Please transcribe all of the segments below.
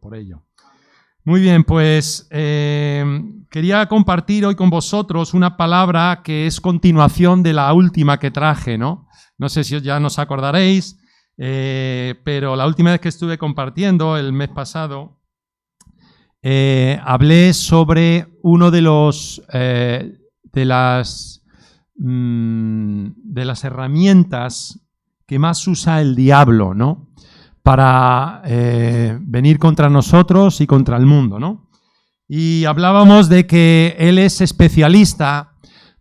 por ello. Muy bien, pues quería compartir hoy con vosotros una palabra que es continuación de la última que traje, ¿no? No sé si ya nos acordaréis, pero la última vez que estuve compartiendo, el mes pasado, hablé sobre uno de las herramientas que más usa el diablo, ¿no? Para venir contra nosotros y contra el mundo, ¿no? Y hablábamos de que él es especialista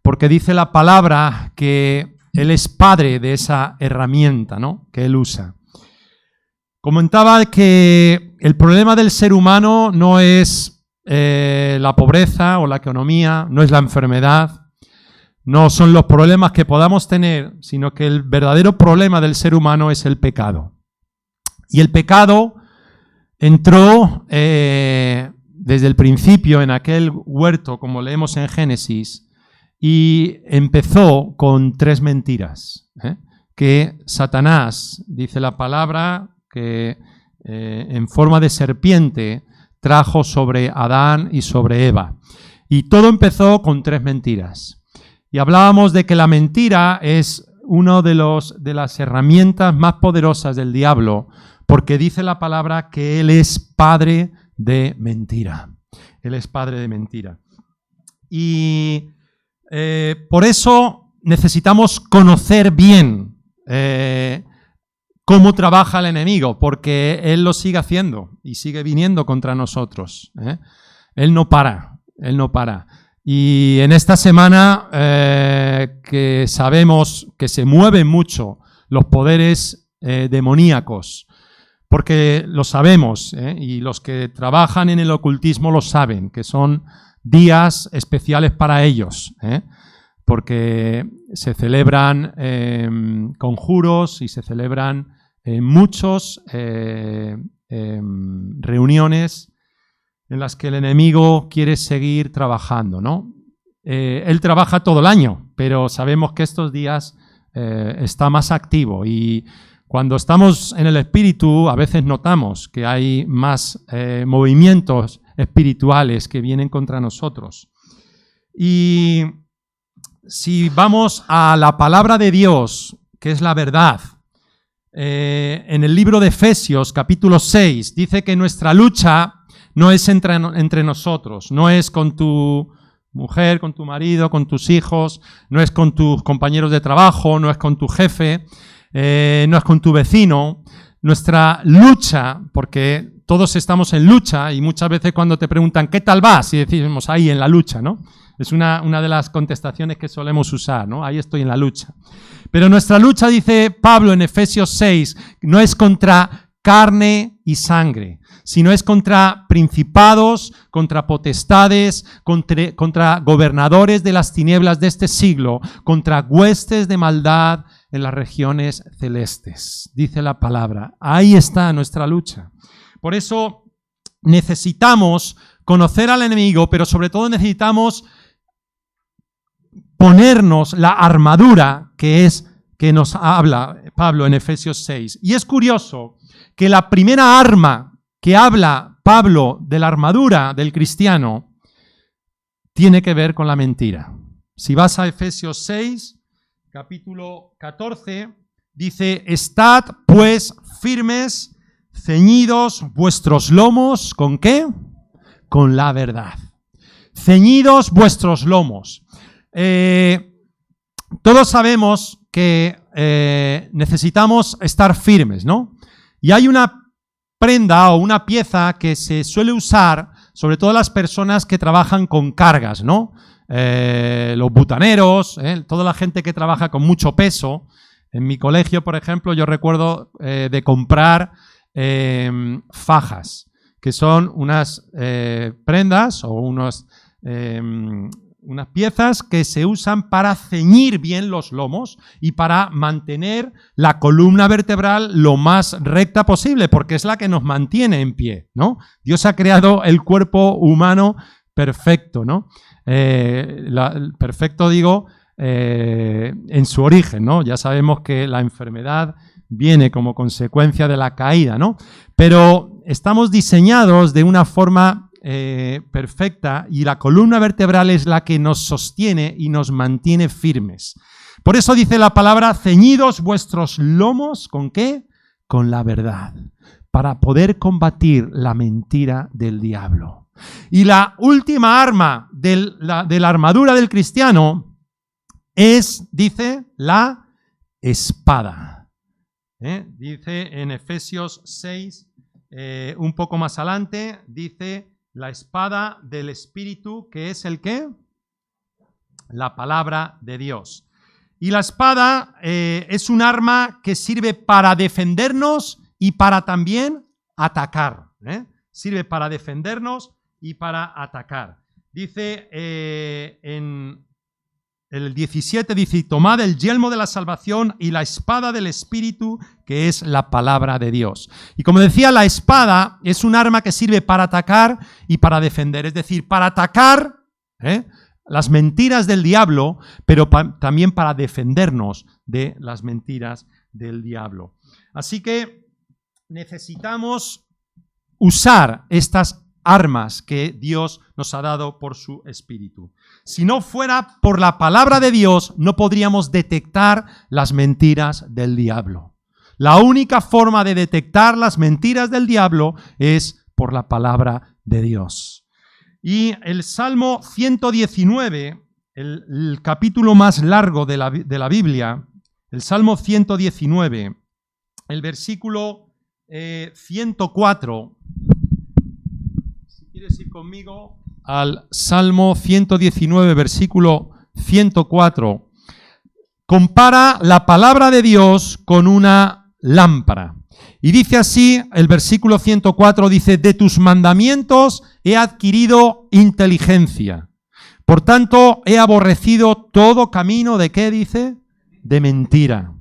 porque dice la palabra que él es padre de esa herramienta, ¿no? Que él usa. Comentaba que el problema del ser humano no es la pobreza o la economía, no es la enfermedad, no son los problemas que podamos tener, sino que el verdadero problema del ser humano es el pecado. Y el pecado entró desde el principio en aquel huerto, como leemos en Génesis, y empezó con 3 mentiras, que Satanás, dice la palabra, que en forma de serpiente trajo sobre Adán y sobre Eva. Y todo empezó con 3 mentiras. Y hablábamos de que la mentira es una de las herramientas más poderosas del diablo, porque dice la palabra que él es padre de mentira. Él es padre de mentira. Y por eso necesitamos conocer bien cómo trabaja el enemigo, porque él lo sigue haciendo y sigue viniendo contra nosotros. Él no para, él no para. Y en esta semana que sabemos que se mueven mucho los poderes demoníacos, porque lo sabemos, y los que trabajan en el ocultismo lo saben, que son días especiales para ellos, porque se celebran conjuros y se celebran muchas reuniones en las que el enemigo quiere seguir trabajando, ¿no? Él trabaja todo el año, pero sabemos que estos días está más activo y cuando estamos en el espíritu a veces notamos que hay más movimientos espirituales que vienen contra nosotros. Y si vamos a la palabra de Dios, que es la verdad, en el libro de Efesios, capítulo 6, dice que nuestra lucha no es entre nosotros, no es con tu mujer, con tu marido, con tus hijos, no es con tus compañeros de trabajo, no es con tu jefe, no es con tu vecino. Nuestra lucha, porque todos estamos en lucha y muchas veces cuando te preguntan ¿qué tal vas? Y decimos ahí en la lucha, ¿no? Es una de las contestaciones que solemos usar, ¿no? Ahí estoy en la lucha. Pero nuestra lucha, dice Pablo en Efesios 6, no es contra carne y sangre, sino es contra principados, contra potestades, contra gobernadores de las tinieblas de este siglo, contra huestes de maldad en las regiones celestes, dice la palabra. Ahí está nuestra lucha. Por eso necesitamos conocer al enemigo, pero sobre todo necesitamos ponernos la armadura que nos habla Pablo en Efesios 6. Y es curioso que la primera arma que habla Pablo de la armadura del cristiano tiene que ver con la mentira. Si vas a Efesios 6, capítulo 14, dice: estad pues firmes, ceñidos vuestros lomos, ¿con qué? Con la verdad. Ceñidos vuestros lomos. Todos sabemos que necesitamos estar firmes, ¿no? Y hay una prenda o una pieza que se suele usar, sobre todo las personas que trabajan con cargas, ¿no? Los butaneros, toda la gente que trabaja con mucho peso. En mi colegio, por ejemplo, yo recuerdo de comprar fajas, que son unas prendas o unas piezas que se usan para ceñir bien los lomos y para mantener la columna vertebral lo más recta posible, porque es la que nos mantiene en pie, ¿no? Dios ha creado el cuerpo humano perfecto, ¿no? Perfecto, digo, en su origen, ¿no? Ya sabemos que la enfermedad viene como consecuencia de la caída, ¿no? Pero estamos diseñados de una forma perfecta y la columna vertebral es la que nos sostiene y nos mantiene firmes. Por eso dice la palabra, ceñidos vuestros lomos, ¿con qué? Con la verdad, para poder combatir la mentira del diablo. Y la última arma de la armadura del cristiano es, dice, la espada. Dice en Efesios 6, un poco más adelante, dice la espada del Espíritu, que es el ¿qué? La palabra de Dios. Y la espada es un arma que sirve para defendernos y para también atacar. Sirve para defendernos y para atacar. Dice en el 17, dice, tomad el yelmo de la salvación y la espada del Espíritu, que es la palabra de Dios. Y como decía, la espada es un arma que sirve para atacar y para defender. Es decir, para atacar las mentiras del diablo, pero también para defendernos de las mentiras del diablo. Así que necesitamos usar estas armas que Dios nos ha dado por su Espíritu. Si no fuera por la palabra de Dios, no podríamos detectar las mentiras del diablo. La única forma de detectar las mentiras del diablo es por la palabra de Dios. Y el Salmo 119, el capítulo más largo de la Biblia, el Salmo 119, el versículo 104, si quieres ir conmigo al Salmo 119, versículo 104, compara la palabra de Dios con una lámpara. Y dice así, el versículo 104 dice, de tus mandamientos he adquirido inteligencia. Por tanto, he aborrecido todo camino de ¿qué dice? De mentira.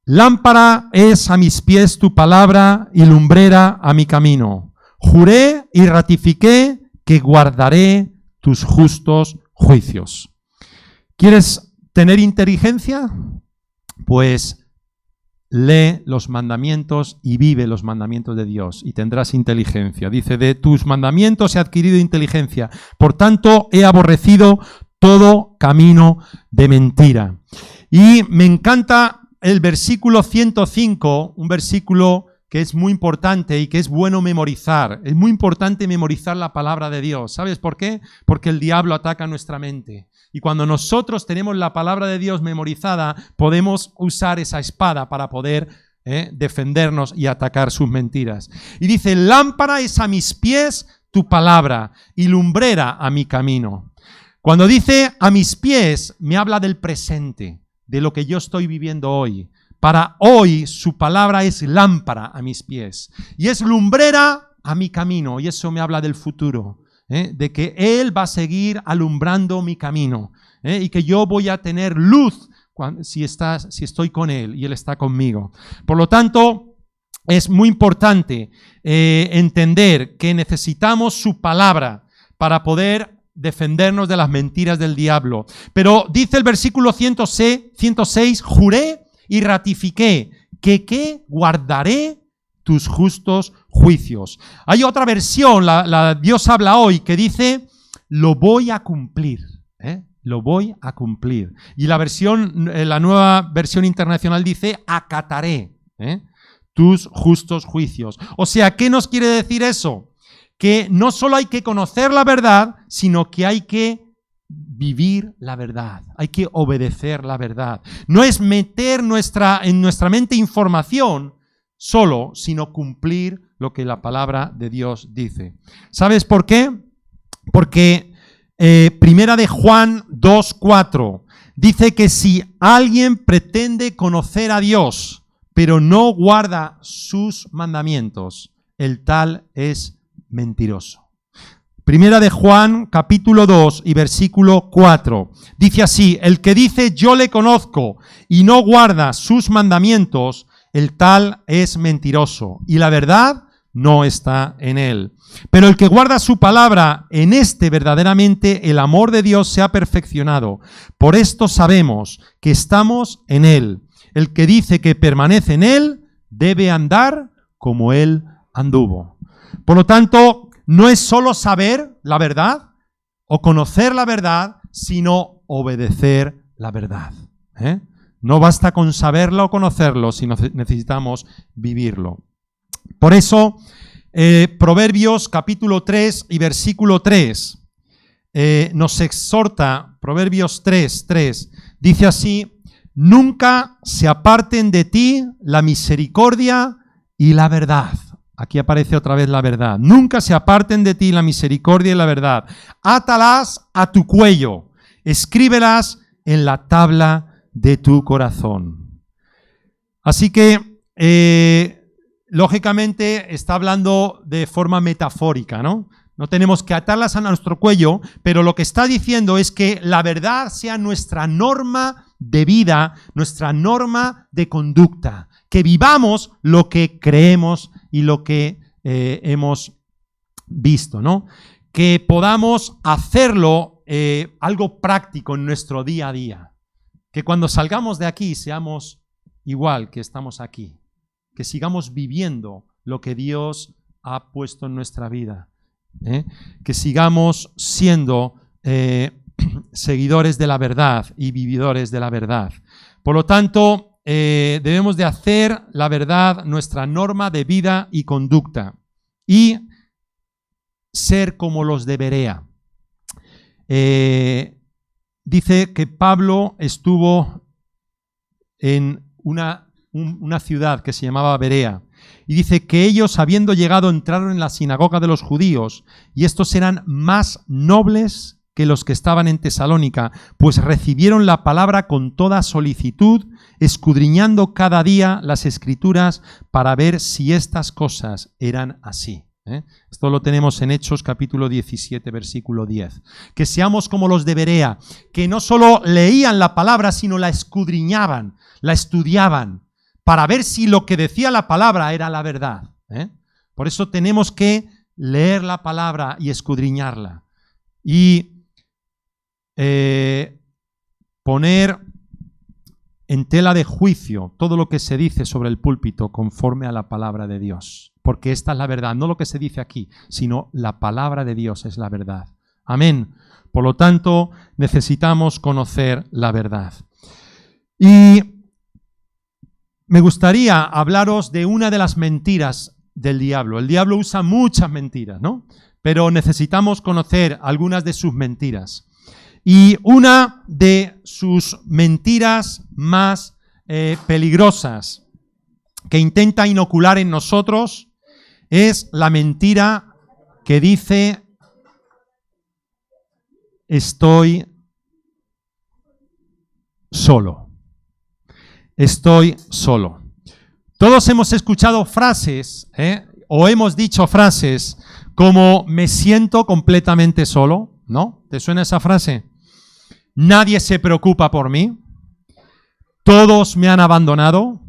Lámpara es a mis pies tu palabra y lumbrera a mi camino. Juré y ratifiqué que guardaré tus justos juicios. ¿Quieres tener inteligencia? Pues lee los mandamientos y vive los mandamientos de Dios y tendrás inteligencia. Dice, de tus mandamientos he adquirido inteligencia. Por tanto, he aborrecido todo camino de mentira. Y me encanta el versículo 105, un versículo que es muy importante y que es bueno memorizar. Es muy importante memorizar la palabra de Dios. ¿Sabes por qué? Porque el diablo ataca nuestra mente. Y cuando nosotros tenemos la palabra de Dios memorizada, podemos usar esa espada para poder defendernos y atacar sus mentiras. Y dice, lámpara es a mis pies tu palabra y lumbrera a mi camino. Cuando dice a mis pies, me habla del presente, de lo que yo estoy viviendo hoy. Para hoy su palabra es lámpara a mis pies y es lumbrera a mi camino. Y eso me habla del futuro, de que Él va a seguir alumbrando mi camino y que yo voy a tener luz si estoy con Él y Él está conmigo. Por lo tanto, es muy importante entender que necesitamos su palabra para poder defendernos de las mentiras del diablo. Pero dice el versículo 106, juré y ratifiqué que guardaré tus justos juicios. Hay otra versión, la Dios habla hoy, que dice, lo voy a cumplir. Lo voy a cumplir. Y la nueva versión internacional dice, acataré tus justos juicios. O sea, ¿qué nos quiere decir eso? Que no solo hay que conocer la verdad, sino que hay que vivir la verdad, hay que obedecer la verdad. No es meter en nuestra mente información solo, sino cumplir lo que la palabra de Dios dice. ¿Sabes por qué? Porque Primera de Juan 2:4 dice que si alguien pretende conocer a Dios, pero no guarda sus mandamientos, el tal es mentiroso. Primera de Juan, capítulo 2 y versículo 4. Dice así, el que dice yo le conozco y no guarda sus mandamientos, el tal es mentiroso y la verdad no está en él. Pero el que guarda su palabra, en este verdaderamente el amor de Dios se ha perfeccionado. Por esto sabemos que estamos en él. el que dice que permanece en él debe andar como él anduvo. Por lo tanto, no es solo saber la verdad o conocer la verdad, sino obedecer la verdad. No basta con saberlo o conocerlo, sino necesitamos vivirlo. Por eso, Proverbios capítulo 3 y versículo 3 nos exhorta, Proverbios 3, dice así: nunca se aparten de ti la misericordia y la verdad. Aquí aparece otra vez la verdad. Nunca se aparten de ti la misericordia y la verdad. Átalas a tu cuello, escríbelas en la tabla de tu corazón. Así que, lógicamente, está hablando de forma metafórica, ¿no? No tenemos que atarlas a nuestro cuello, pero lo que está diciendo es que la verdad sea nuestra norma de vida, nuestra norma de conducta, que vivamos lo que creemos y lo que hemos visto, ¿no? Que podamos hacerlo algo práctico en nuestro día a día, que cuando salgamos de aquí seamos igual que estamos aquí, que sigamos viviendo lo que Dios ha puesto en nuestra vida. Que sigamos siendo seguidores de la verdad y vividores de la verdad. Por lo tanto, debemos de hacer la verdad nuestra norma de vida y conducta y ser como los de Berea. Dice que Pablo estuvo en una ciudad que se llamaba Berea. Y dice que ellos, habiendo llegado, entraron en la sinagoga de los judíos, y estos eran más nobles que los que estaban en Tesalónica, pues recibieron la palabra con toda solicitud, escudriñando cada día las Escrituras para ver si estas cosas eran así. Esto lo tenemos en Hechos capítulo 17, versículo 10. Que seamos como los de Berea, que no solo leían la palabra, sino la escudriñaban, la estudiaban, para ver si lo que decía la palabra era la verdad. Por eso tenemos que leer la palabra y escudriñarla. Y poner en tela de juicio todo lo que se dice sobre el púlpito conforme a la palabra de Dios. Porque esta es la verdad, no lo que se dice aquí, sino la palabra de Dios es la verdad. Amén. Por lo tanto, necesitamos conocer la verdad. Y me gustaría hablaros de una de las mentiras del diablo. El diablo usa muchas mentiras, ¿no? Pero necesitamos conocer algunas de sus mentiras. Y una de sus mentiras más peligrosas que intenta inocular en nosotros es la mentira que dice: estoy solo. Estoy solo. Todos hemos escuchado frases, o hemos dicho frases como me siento completamente solo, ¿no? ¿Te suena esa frase? Nadie se preocupa por mí. Todos me han abandonado.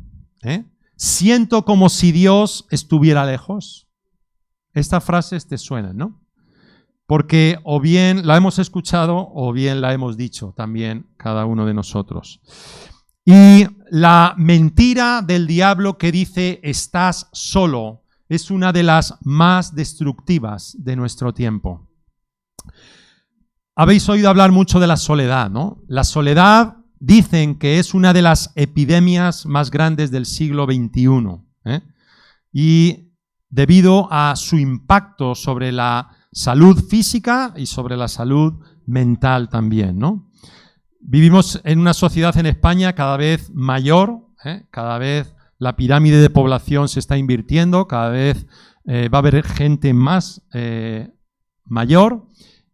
Siento como si Dios estuviera lejos. Estas frases te suenan, ¿no? Porque o bien la hemos escuchado o bien la hemos dicho también cada uno de nosotros. Y la mentira del diablo que dice estás solo es una de las más destructivas de nuestro tiempo. Habéis oído hablar mucho de la soledad, ¿no? La soledad dicen que es una de las epidemias más grandes del siglo XXI. Y debido a su impacto sobre la salud física y sobre la salud mental también, ¿no? Vivimos en una sociedad en España cada vez mayor, cada vez la pirámide de población se está invirtiendo, cada vez va a haber gente más mayor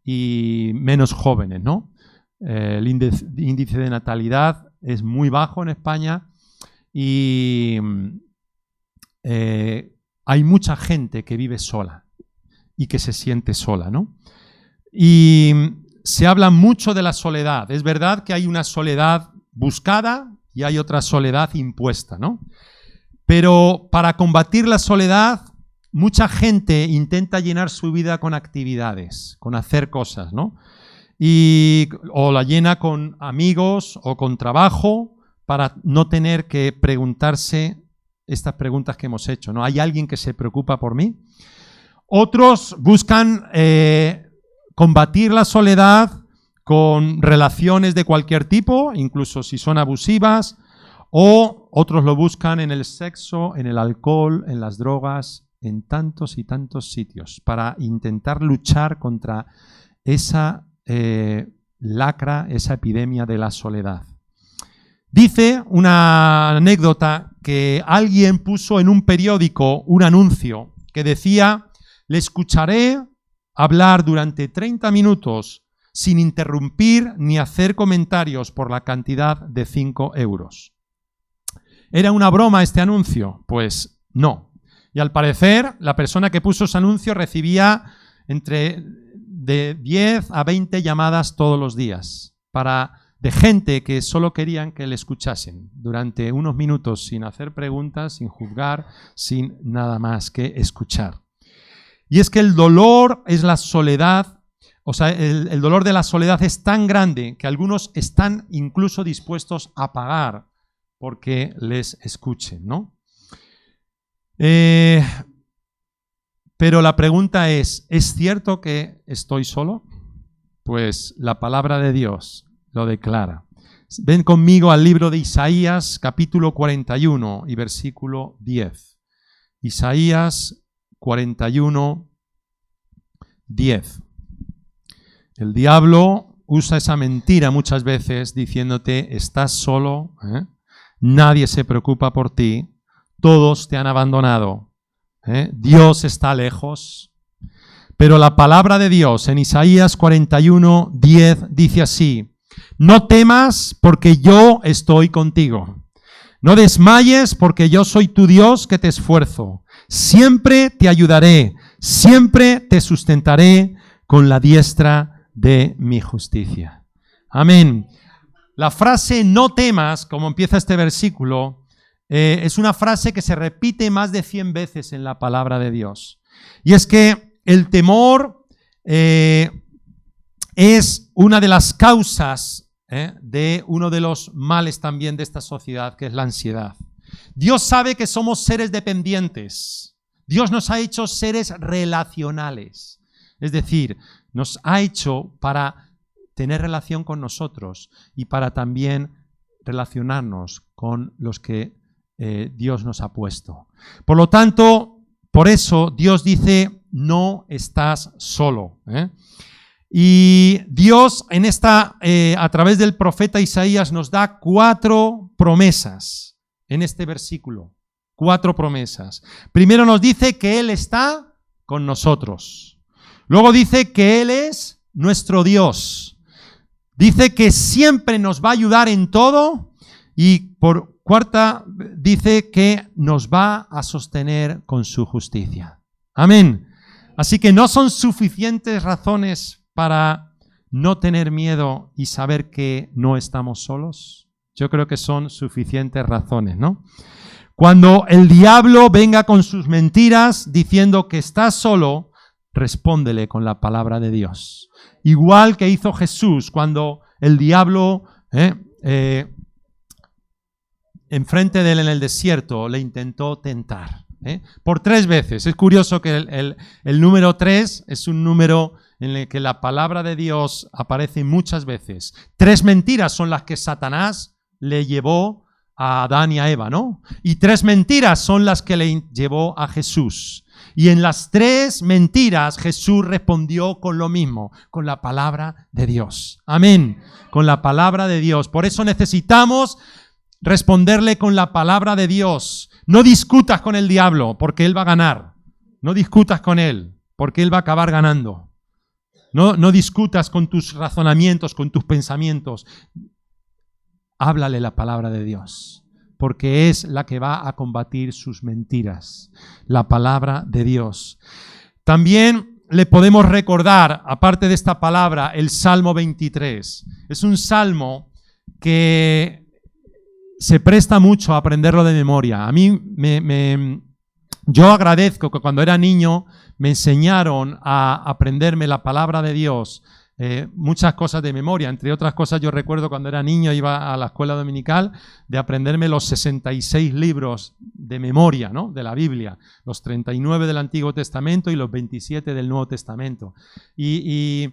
y menos jóvenes, ¿no? El índice de natalidad es muy bajo en España y hay mucha gente que vive sola y que se siente sola, ¿no? Y se habla mucho de la soledad. Es verdad que hay una soledad buscada y hay otra soledad impuesta, ¿no? Pero para combatir la soledad, mucha gente intenta llenar su vida con actividades, con hacer cosas, ¿no? O la llena con amigos o con trabajo, para no tener que preguntarse estas preguntas que hemos hecho, ¿no? ¿Hay alguien que se preocupa por mí? Otros buscan combatir la soledad con relaciones de cualquier tipo, incluso si son abusivas, o otros lo buscan en el sexo, en el alcohol, en las drogas, en tantos y tantos sitios, para intentar luchar contra esa lacra, esa epidemia de la soledad. Dice una anécdota que alguien puso en un periódico un anuncio que decía: le escucharé hablar durante 30 minutos sin interrumpir ni hacer comentarios por la cantidad de 5 euros. ¿Era una broma este anuncio? Pues no. Y al parecer, la persona que puso ese anuncio recibía de 10 a 20 llamadas todos los días de gente que solo querían que le escuchasen durante unos minutos sin hacer preguntas, sin juzgar, sin nada más que escuchar. Y es que el dolor es la soledad, o sea, el dolor de la soledad es tan grande que algunos están incluso dispuestos a pagar porque les escuchen, ¿no? Pero la pregunta es cierto que estoy solo? Pues la palabra de Dios lo declara. Ven conmigo al libro de Isaías, capítulo 41 y versículo 10. Isaías 41, 10. El diablo usa esa mentira muchas veces diciéndote: estás solo, nadie se preocupa por ti, todos te han abandonado, Dios está lejos. Pero la palabra de Dios en Isaías 41, 10 dice así: no temas porque yo estoy contigo. No desmayes porque yo soy tu Dios que te esfuerzo. Siempre te ayudaré, siempre te sustentaré con la diestra de mi justicia. Amén. La frase no temas, como empieza este versículo, es una frase que se repite más de 100 veces en la palabra de Dios. Y es que el temor es una de las causas de uno de los males también de esta sociedad, que es la ansiedad. Dios sabe que somos seres dependientes. Dios nos ha hecho seres relacionales. Es decir, nos ha hecho para tener relación con nosotros y para también relacionarnos con los que Dios nos ha puesto. Por lo tanto, por eso Dios dice: no estás solo. Y Dios a través del profeta Isaías nos da 4 promesas en este versículo. 4 promesas. Primero nos dice que Él está con nosotros. Luego dice que Él es nuestro Dios. Dice que siempre nos va a ayudar en todo. Y por cuarta, dice que nos va a sostener con su justicia. Amén. Así que no son suficientes razones para no tener miedo y saber que no estamos solos. Yo creo que son suficientes razones, ¿no? Cuando el diablo venga con sus mentiras diciendo que estás solo, respóndele con la palabra de Dios. Igual que hizo Jesús cuando el diablo enfrente de él en el desierto le intentó tentar. Por 3 veces. Es curioso que el número 3 es un número en el que la palabra de Dios aparece muchas veces. 3 mentiras son las que Satanás le llevó a Adán y a Eva, ¿no? Y 3 mentiras son las que le llevó a Jesús. Y en las 3 mentiras Jesús respondió con lo mismo, con la palabra de Dios. Amén. Con la palabra de Dios. Por eso necesitamos responderle con la palabra de Dios. No discutas con el diablo, porque él va a ganar. No discutas con él, porque él va a acabar ganando. No discutas con tus razonamientos, con tus pensamientos. Háblale la palabra de Dios, porque es la que va a combatir sus mentiras. La palabra de Dios. También le podemos recordar, aparte de esta palabra, el Salmo 23. Es un salmo que se presta mucho a aprenderlo de memoria. A mí yo agradezco que cuando era niño me enseñaron a aprenderme la palabra de Dios muchas cosas de memoria. Entre otras cosas, yo recuerdo cuando era niño, iba a la escuela dominical, de aprenderme los 66 libros de memoria, ¿no?, de la Biblia, los 39 del Antiguo Testamento y los 27 del Nuevo Testamento. Y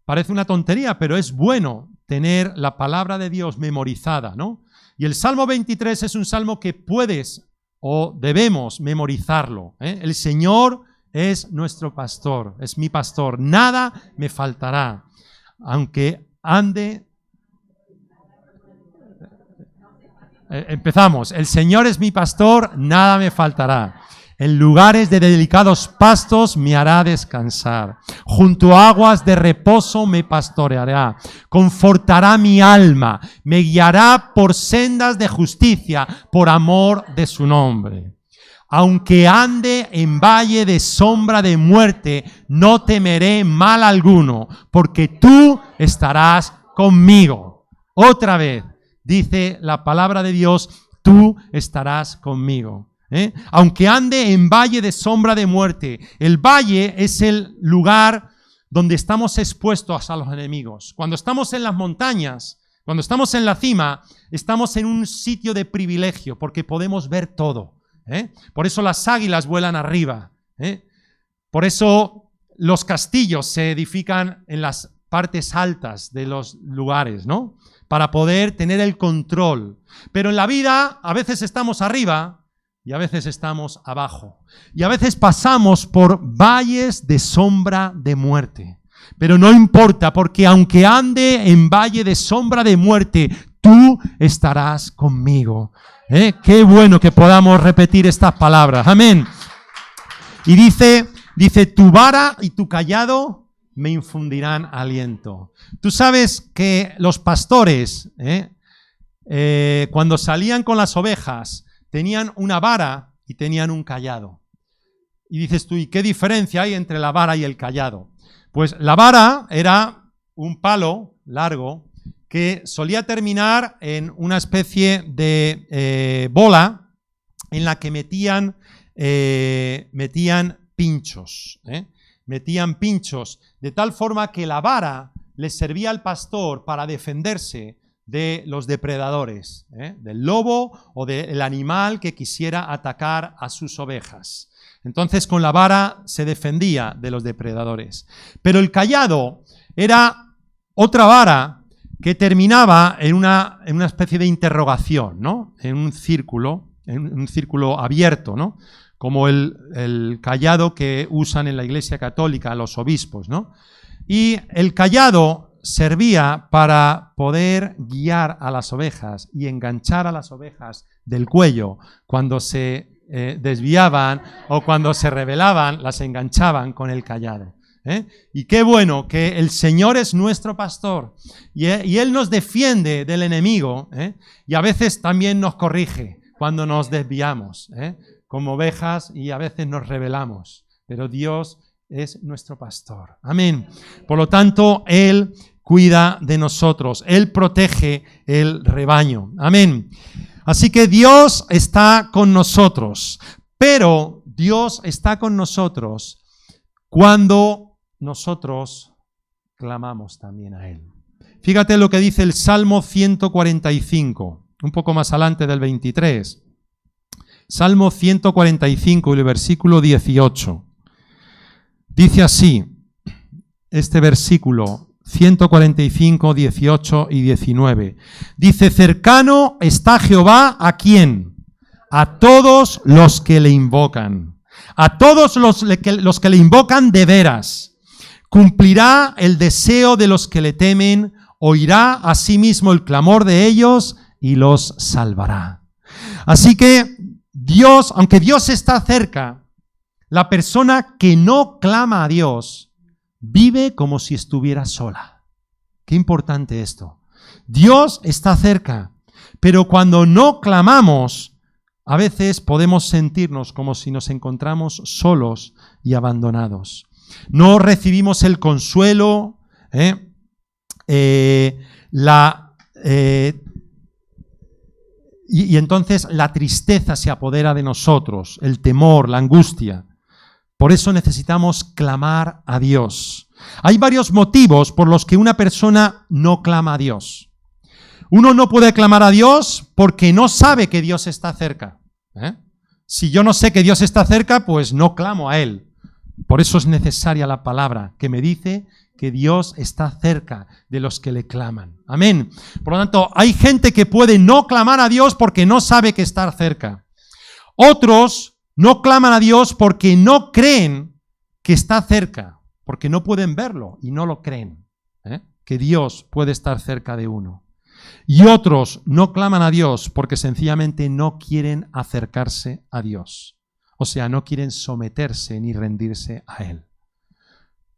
parece una tontería, pero es bueno tener la palabra de Dios memorizada, ¿no? Y el Salmo 23 es un salmo que puedes o debemos memorizarlo, ¿eh? El Señor es nuestro pastor, es mi pastor, nada me faltará. Aunque ande... Empezamos. El Señor es mi pastor, nada me faltará. En lugares de delicados pastos me hará descansar. Junto a aguas de reposo me pastoreará. Confortará mi alma. Me guiará por sendas de justicia, por amor de su nombre. Aunque ande en valle de sombra de muerte, no temeré mal alguno, porque tú estarás conmigo. Otra vez, dice la palabra de Dios, tú estarás conmigo. Aunque ande en valle de sombra de muerte. El valle es el lugar donde estamos expuestos a los enemigos. Cuando estamos en las montañas, cuando estamos en la cima, estamos en un sitio de privilegio, porque podemos ver todo. Por eso las águilas vuelan arriba. Por eso los castillos se edifican en las partes altas de los lugares, ¿no?, para poder tener el control. Pero en la vida a veces estamos arriba y a veces estamos abajo. Y a veces pasamos por valles de sombra de muerte. Pero no importa, porque aunque ande en valle de sombra de muerte, tú estarás conmigo. Qué bueno que podamos repetir estas palabras. Amén. Y dice, tu vara y tu callado me infundirán aliento. Tú sabes que los pastores, cuando salían con las ovejas, tenían una vara y tenían un callado. Y dices tú, ¿y qué diferencia hay entre la vara y el callado? Pues la vara era un palo largo que solía terminar en una especie de bola en la que metían pinchos. Metían pinchos, de tal forma que la vara le servía al pastor para defenderse de los depredadores, del lobo o del animal que quisiera atacar a sus ovejas. Entonces con la vara se defendía de los depredadores. Pero el callado era otra vara que terminaba en una especie de interrogación, ¿no?, en un círculo abierto, ¿no?, como el callado que usan en la Iglesia Católica los obispos, ¿no? Y el callado servía para poder guiar a las ovejas y enganchar a las ovejas del cuello. Cuando se desviaban o cuando se rebelaban, las enganchaban con el callado. Y qué bueno que el Señor es nuestro pastor y Él nos defiende del enemigo, y a veces también nos corrige cuando nos desviamos, como ovejas, y a veces nos rebelamos, pero Dios es nuestro pastor. Amén. Por lo tanto, Él cuida de nosotros, Él protege el rebaño. Amén. Así que Dios está con nosotros, pero Dios está con nosotros cuando nosotros clamamos también a Él. Fíjate lo que dice el Salmo 145, un poco más adelante del 23. Salmo 145 y el versículo 18. Dice así, este versículo 145, 18 y 19. Dice, cercano está Jehová, ¿a quién? A todos los que le invocan. A todos los que le invocan de veras. Cumplirá el deseo de los que le temen, oirá asimismo el clamor de ellos y los salvará. Así que Dios, aunque Dios está cerca, la persona que no clama a Dios vive como si estuviera sola. Qué importante esto. Dios está cerca, pero cuando no clamamos, a veces podemos sentirnos como si nos encontramos solos y abandonados. No recibimos el consuelo, y entonces la tristeza se apodera de nosotros, el temor, la angustia. Por eso necesitamos clamar a Dios. Hay varios motivos por los que una persona no clama a Dios. Uno no puede clamar a Dios porque no sabe que Dios está cerca. Si yo no sé que Dios está cerca, pues no clamo a Él. Por eso es necesaria la palabra que me dice que Dios está cerca de los que le claman. Amén. Por lo tanto, hay gente que puede no clamar a Dios porque no sabe que está cerca. Otros no claman a Dios porque no creen que está cerca, porque no pueden verlo y no lo creen, que Dios puede estar cerca de uno. Y otros no claman a Dios porque sencillamente no quieren acercarse a Dios. O sea, no quieren someterse ni rendirse a Él.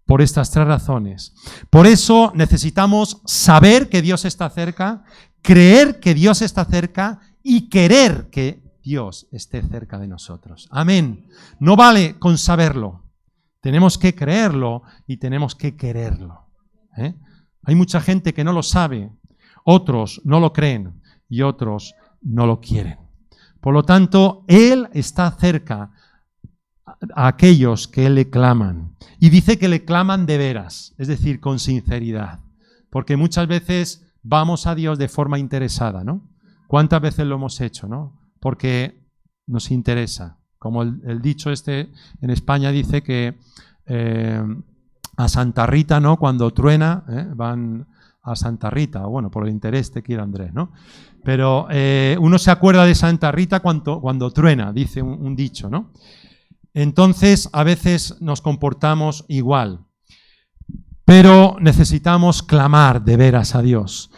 Por estas tres razones. Por eso necesitamos saber que Dios está cerca, creer que Dios está cerca y querer que Dios esté cerca de nosotros. Amén. No vale con saberlo. Tenemos que creerlo y tenemos que quererlo. Hay mucha gente que no lo sabe, otros no lo creen y otros no lo quieren. Por lo tanto, Él está cerca a aquellos que Él le claman. Y dice que le claman de veras, es decir, con sinceridad. Porque muchas veces vamos a Dios de forma interesada, ¿no? ¿Cuántas veces lo hemos hecho, no? Porque nos interesa. Como el dicho en España dice que a Santa Rita, ¿no? Cuando truena, van a Santa Rita, o bueno, por el interés te quiere Andrés, ¿no? Pero uno se acuerda de Santa Rita cuando truena, dice un dicho, ¿no? Entonces, a veces nos comportamos igual, pero necesitamos clamar de veras a Dios.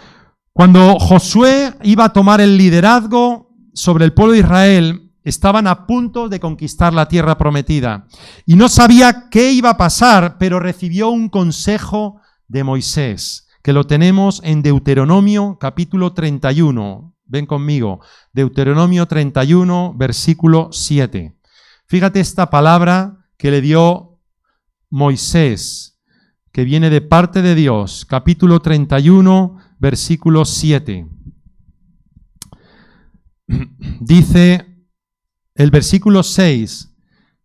Cuando Josué iba a tomar el liderazgo sobre el pueblo de Israel, estaban a punto de conquistar la tierra prometida y no sabía qué iba a pasar, pero recibió un consejo de Moisés, que lo tenemos en Deuteronomio capítulo 31. Ven conmigo, Deuteronomio 31, versículo 7. Fíjate esta palabra que le dio Moisés, que viene de parte de Dios, capítulo 31, versículo 7. Dice el versículo 6,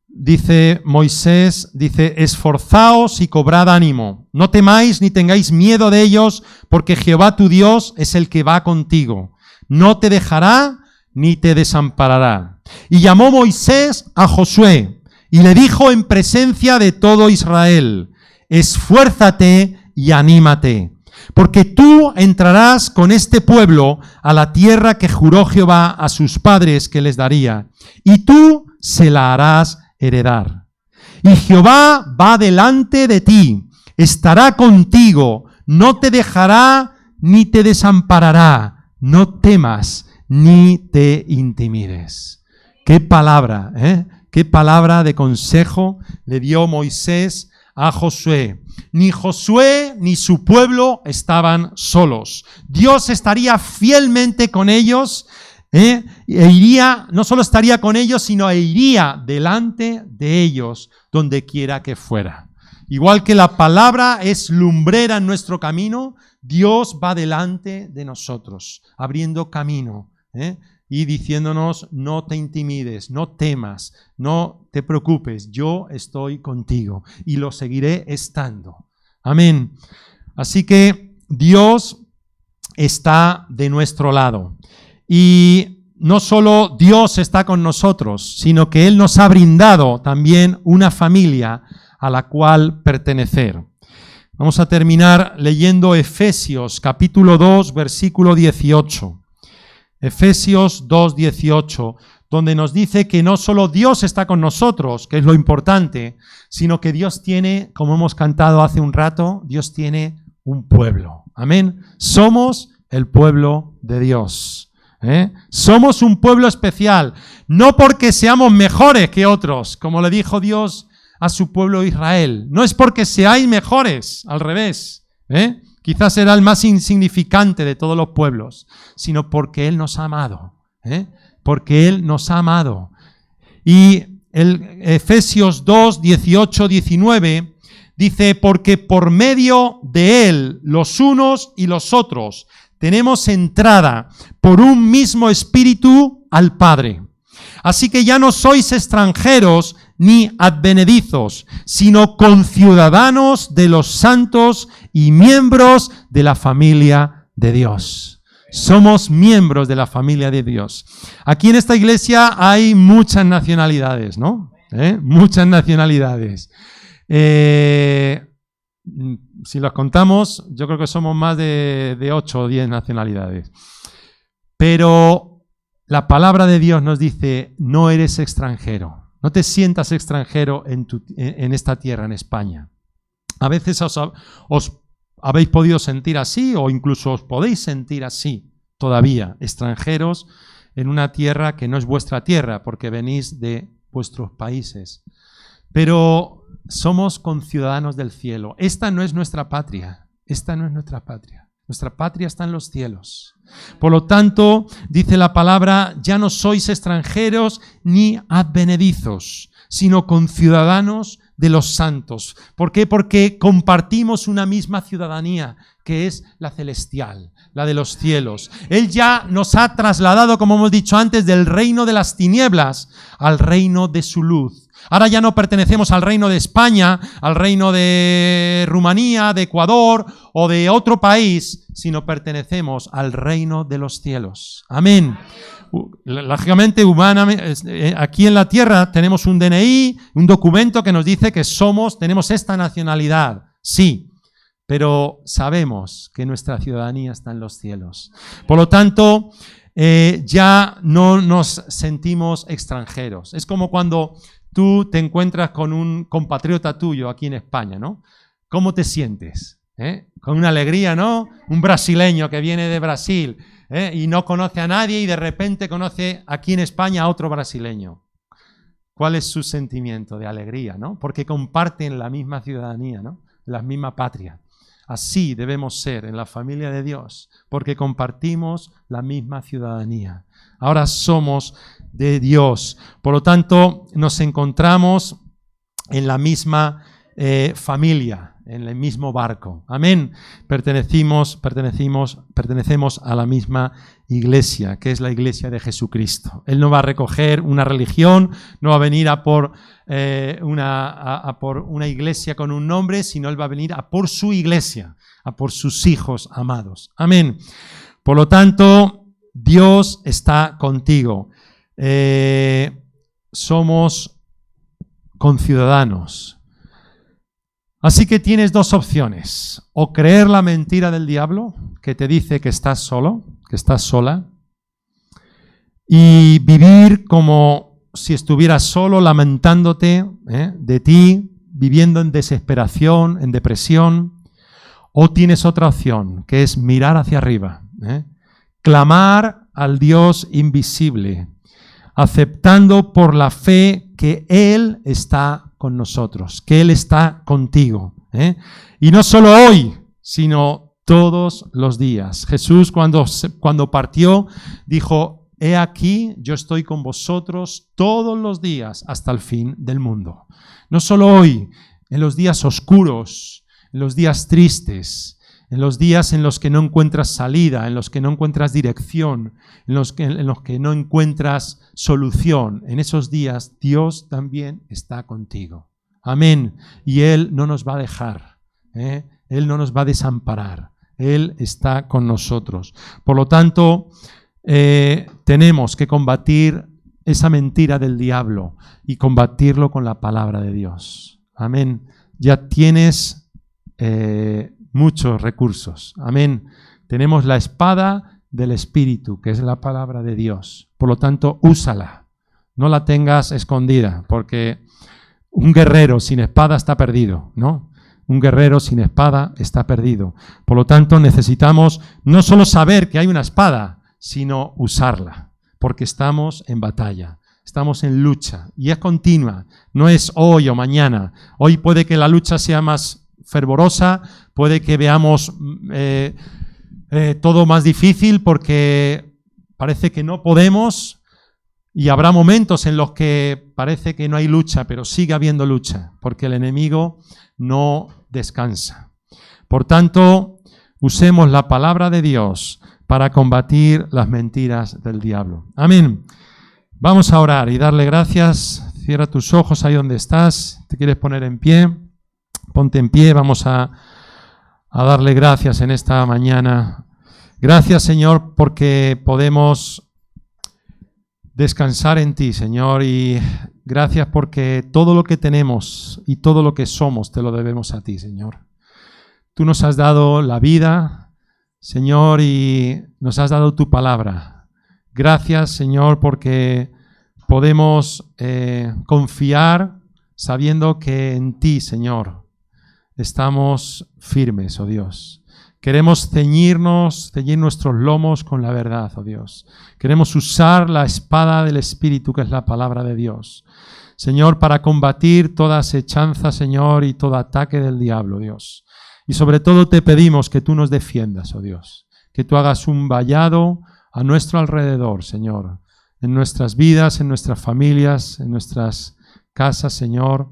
dice Moisés, dice, esforzaos y cobrad ánimo, no temáis ni tengáis miedo de ellos, porque Jehová tu Dios es el que va contigo, no te dejará ni te desamparará. Y llamó Moisés a Josué y le dijo en presencia de todo Israel, esfuérzate y anímate, porque tú entrarás con este pueblo a la tierra que juró Jehová a sus padres que les daría, y tú se la harás heredar. Y Jehová va delante de ti, estará contigo, no te dejará ni te desamparará, no temas ni te intimides. Qué palabra, qué palabra de consejo le dio Moisés a Josué. Ni Josué ni su pueblo estaban solos. Dios estaría fielmente con ellos, e iría, no solo estaría con ellos, sino iría delante de ellos donde quiera que fuera. Igual que la palabra es lumbrera en nuestro camino, Dios va delante de nosotros, abriendo camino, y diciéndonos, no te intimides, no temas, no te preocupes, yo estoy contigo y lo seguiré estando. Amén. Así que Dios está de nuestro lado. Y no solo Dios está con nosotros, sino que Él nos ha brindado también una familia a la cual pertenecer. Vamos a terminar leyendo Efesios capítulo 2, versículo 18. Efesios 2, 18, donde nos dice que no solo Dios está con nosotros, que es lo importante, sino que Dios tiene, como hemos cantado hace un rato, Dios tiene un pueblo. Amén. Somos el pueblo de Dios. Somos un pueblo especial, no porque seamos mejores que otros, como le dijo Dios a su pueblo Israel. No es porque seáis mejores, al revés. Quizás será el más insignificante de todos los pueblos, sino porque Él nos ha amado. Porque Él nos ha amado. Y el Efesios 2, 18, 19 dice, porque por medio de Él, los unos y los otros, tenemos entrada por un mismo espíritu al Padre. Así que ya no sois extranjeros ni advenedizos, sino conciudadanos de los santos y miembros de la familia de Dios. Somos miembros de la familia de Dios. Aquí en esta iglesia hay muchas nacionalidades, ¿no? Muchas nacionalidades. Si las contamos, yo creo que somos más de 8 o 10 nacionalidades. Pero la palabra de Dios nos dice, no eres extranjero. No te sientas extranjero en esta tierra, en España. A veces os habéis podido sentir así o incluso os podéis sentir así todavía, extranjeros en una tierra que no es vuestra tierra porque venís de vuestros países. Pero somos conciudadanos del cielo. Esta no es nuestra patria. Esta no es nuestra patria. Nuestra patria está en los cielos. Por lo tanto, dice la palabra, ya no sois extranjeros ni advenedizos, sino conciudadanos de los santos. ¿Por qué? Porque compartimos una misma ciudadanía, que es la celestial, la de los cielos. Él ya nos ha trasladado, como hemos dicho antes, del reino de las tinieblas al reino de su luz. Ahora ya no pertenecemos al reino de España, al reino de Rumanía, de Ecuador o de otro país, sino pertenecemos al reino de los cielos. Amén. Lógicamente, humanamente, aquí en la tierra tenemos un DNI, un documento que nos dice que tenemos esta nacionalidad. Sí, pero sabemos que nuestra ciudadanía está en los cielos. Por lo tanto, ya no nos sentimos extranjeros. Es como cuando tú te encuentras con un compatriota tuyo aquí en España, ¿no? ¿Cómo te sientes? Con una alegría, ¿no? Un brasileño que viene de Brasil y no conoce a nadie y de repente conoce aquí en España a otro brasileño. ¿Cuál es su sentimiento de alegría, ¿no? Porque comparten la misma ciudadanía, ¿no? La misma patria. Así debemos ser en la familia de Dios, porque compartimos la misma ciudadanía. Ahora somos de Dios. Por lo tanto, nos encontramos en la misma familia, en el mismo barco. Amén. Pertenecemos a la misma iglesia, que es la iglesia de Jesucristo. Él no va a recoger una religión, no va a venir a por una iglesia con un nombre, sino Él va a venir a por su iglesia, a por sus hijos amados. Amén. Por lo tanto, Dios está contigo. Somos conciudadanos. Así que tienes dos opciones: o creer la mentira del diablo que te dice que estás solo, que estás sola, y vivir como si estuvieras solo, lamentándote de ti, viviendo en desesperación, en depresión. O tienes otra opción, que es mirar hacia arriba, clamar al Dios invisible, aceptando por la fe que Él está con nosotros, que Él está contigo. Y no solo hoy, sino todos los días. Jesús cuando partió dijo, he aquí, yo estoy con vosotros todos los días hasta el fin del mundo. No solo hoy, en los días oscuros, en los días tristes, en los días en los que no encuentras salida, en los que no encuentras dirección, en los que no encuentras solución. En esos días Dios también está contigo. Amén. Y Él no nos va a dejar. Él no nos va a desamparar. Él está con nosotros. Por lo tanto, tenemos que combatir esa mentira del diablo y combatirlo con la palabra de Dios. Amén. Ya tienes muchos recursos. Amén. Tenemos la espada del Espíritu, que es la palabra de Dios. Por lo tanto, úsala. No la tengas escondida, porque un guerrero sin espada está perdido, ¿no? Un guerrero sin espada está perdido. Por lo tanto, necesitamos no solo saber que hay una espada, sino usarla, porque estamos en batalla. Estamos en lucha y es continua. No es hoy o mañana. Hoy puede que la lucha sea más fervorosa, puede que veamos todo más difícil porque parece que no podemos, y habrá momentos en los que parece que no hay lucha, pero sigue habiendo lucha porque el enemigo no descansa. Por tanto, usemos la palabra de Dios para combatir las mentiras del diablo. Amén. Vamos a orar y darle gracias Cierra tus ojos ahí donde estás. ¿Te quieres poner en pie? Ponte en pie. Vamos a darle gracias en esta mañana. Gracias, Señor, porque podemos descansar en ti, Señor, y gracias porque todo lo que tenemos y todo lo que somos te lo debemos a ti, Señor. Tú nos has dado la vida, Señor, y nos has dado tu palabra. Gracias, Señor, porque podemos confiar sabiendo que en ti, Señor, estamos firmes, oh Dios. Queremos ceñir nuestros lomos con la verdad, oh Dios. Queremos usar la espada del Espíritu, que es la palabra de Dios. Señor, para combatir toda acechanza, Señor, y todo ataque del diablo, Dios. Y sobre todo te pedimos que tú nos defiendas, oh Dios. Que tú hagas un vallado a nuestro alrededor, Señor. En nuestras vidas, en nuestras familias, en nuestras casas, Señor.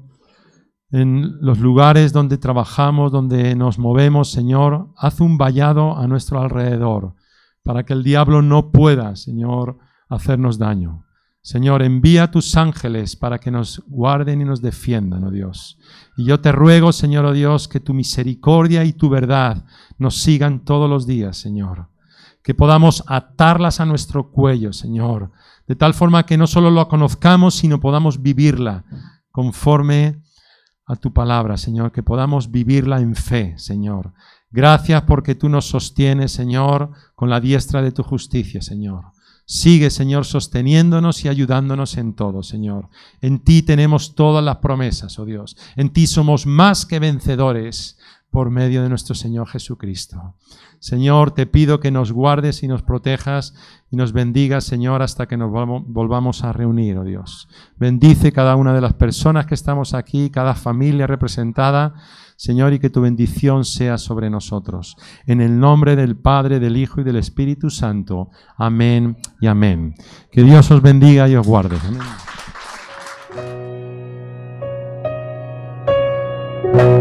En los lugares donde trabajamos, donde nos movemos, Señor, haz un vallado a nuestro alrededor para que el diablo no pueda, Señor, hacernos daño. Señor, envía tus ángeles para que nos guarden y nos defiendan, oh Dios. Y yo te ruego, Señor, oh Dios, que tu misericordia y tu verdad nos sigan todos los días, Señor. Que podamos atarlas a nuestro cuello, Señor, de tal forma que no solo lo conozcamos, sino podamos vivirla conforme a tu palabra, Señor, que podamos vivirla en fe, Señor. Gracias porque tú nos sostienes, Señor, con la diestra de tu justicia, Señor. Sigue, Señor, sosteniéndonos y ayudándonos en todo, Señor. En ti tenemos todas las promesas, oh Dios. En ti somos más que vencedores por medio de nuestro Señor Jesucristo. Señor, te pido que nos guardes y nos protejas y nos bendigas, Señor, hasta que nos volvamos a reunir, oh Dios. Bendice cada una de las personas que estamos aquí, cada familia representada, Señor, y que tu bendición sea sobre nosotros. En el nombre del Padre, del Hijo y del Espíritu Santo. Amén y amén. Que Dios os bendiga y os guarde. Amén.